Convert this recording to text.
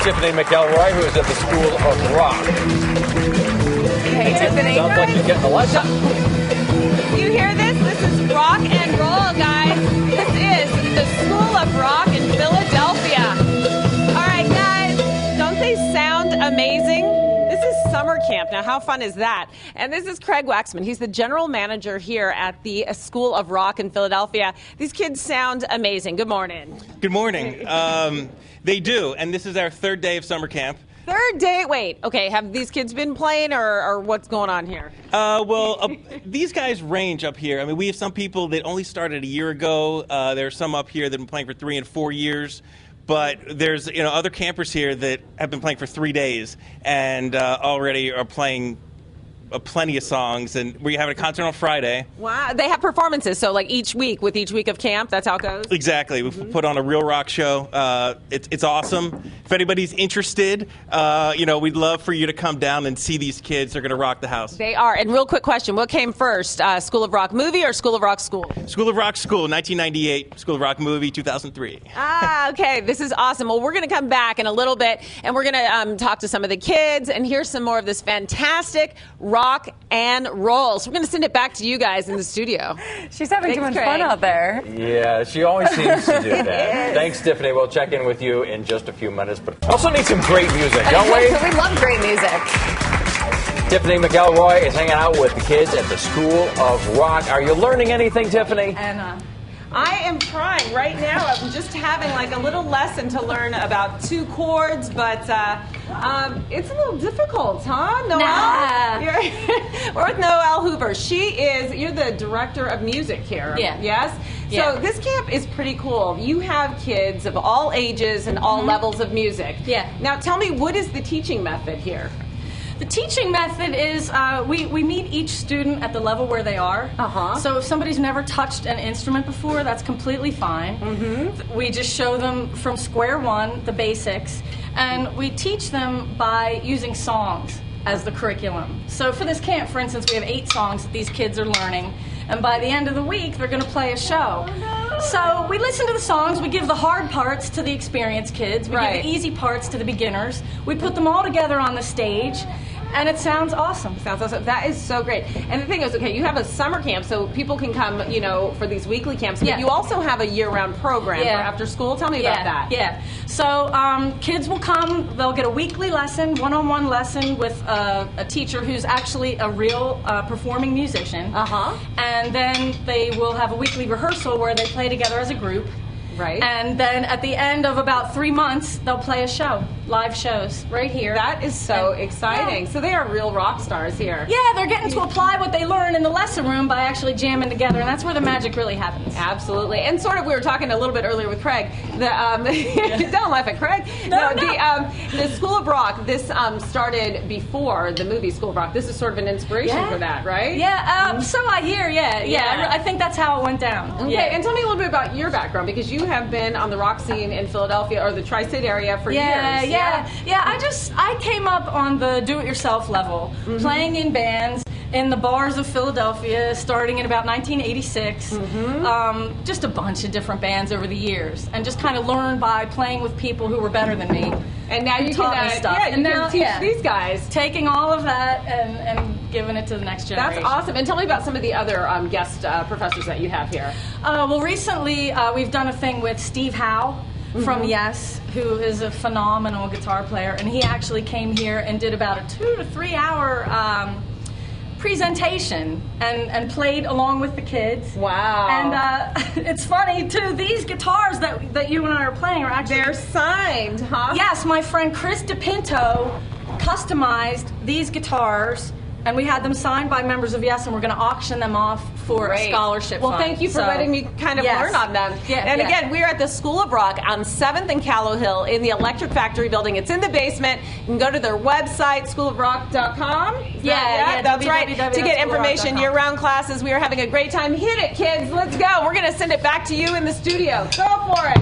Tiffany McElroy, who is at the School of Rock. Hey, Tiffany. Sounds like you're getting a lesson. You hear this? This is rock and roll, guys. This is the School of Rock in Philadelphia. All right, guys, don't they sound amazing? This is summer camp. Now, how fun is that? And this is Craig Waxman. He's the general manager here at the School of Rock in Philadelphia. These kids sound amazing. Good morning. Good morning. They do, and this is our third day of summer camp. Third day? Wait, okay, have these kids been playing or what's going on here? These guys range up here. I mean, we have some people that only started a year ago. There are some up here that have been playing for 3 and 4 years. But there's other campers here that have been playing for 3 days and already are playing plenty of songs, and we're having a concert on Friday. Wow, they have performances, so like each week of camp, that's how it goes? Exactly. We put on a real rock show. It's awesome. If anybody's interested, we'd love for you to come down and see these kids. They're going to rock the house. They are. And real quick question, what came first, School of Rock movie or School of Rock school? School of Rock school, 1998. School of Rock movie, 2003. Okay. This is awesome. Well, we're going to come back in a little bit, and we're going to talk to some of the kids and hear some more of this fantastic rock and roll. So we're going to send it back to you guys in the studio. She's having too much fun out there. Yeah, she always seems to do that. Thanks, Tiffany. We'll check in with you in just a few minutes, but also need some great music, don't we? We love great music. Tiffany McElroy is hanging out with the kids at the School of Rock. Are you learning anything, Tiffany? I am trying right now. I'm just having like a little lesson to learn about 2 chords, but it's a little difficult, huh, Noelle? Nah. We're with Noelle Hoover. You're the director of music here. Yeah. Yes? Yeah. So this camp is pretty cool. You have kids of all ages and all levels of music. Yeah. Now tell me, what is the teaching method here? The teaching method is we meet each student at the level where they are. So if somebody's never touched an instrument before, that's completely fine. We just show them from square one the basics, and we teach them by using songs as the curriculum. So for this camp, for instance, we have 8 songs that these kids are learning, and by the end of the week, they're going to play a show. So we listen to the songs, we give the hard parts to the experienced kids, we give the easy parts to the beginners, we put them all together on the stage, and it sounds awesome. Sounds awesome. That is so great. And the thing is, okay, you have a summer camp, so people can come, for these weekly camps. But you also have a year-round program for after school. Tell me about that. Yeah. So kids will come. They'll get a weekly lesson, one-on-one lesson with a teacher who's actually a real performing musician. And then they will have a weekly rehearsal where they play together as a group. Right. And then at the end of about 3 months, they'll play a show, live shows, right here. That is so exciting. So they are real rock stars here. Yeah, they're getting to apply what they learn in the lesson room by actually jamming together, and that's where the magic really happens. Absolutely. And sort of, we were talking a little bit earlier with Craig. Don't laugh at Craig. No. The School of Rock, this started before the movie School of Rock. This is sort of an inspiration for that, right? Yeah, so I hear, I think that's how it went down. Okay, and tell me a little bit about your background, because you have been on the rock scene in Philadelphia, or the Tri-State area, for years. Yeah. I came up on the do-it-yourself level, playing in bands in the bars of Philadelphia, starting in about 1986. Just a bunch of different bands over the years, and just kind of learned by playing with people who were better than me. And now you taught me stuff. and now teach these guys. Taking all of that and giving it to the next generation. That's awesome. And tell me about some of the other guest professors that you have here. Well, recently we've done a thing with Steve Howe from Yes, who is a phenomenal guitar player, and he actually came here and did about a 2 to 3 hour presentation and played along with the kids. Wow. And it's funny too, these guitars that you and I are playing are actually... They're signed, huh? Yes, my friend Chris DePinto customized these guitars, and we had them signed by members of Yes, and we're going to auction them off for a scholarship Well, fund. thank you for letting me kind of learn on them. Again, we're at the School of Rock on 7th and Callow Hill in the Electric Factory building. It's in the basement. You can go to their website, schoolofrock.com. That's right. To get information, year-round classes. We are having a great time. Hit it, kids. Let's go. We're going to send it back to you in the studio. Go for it.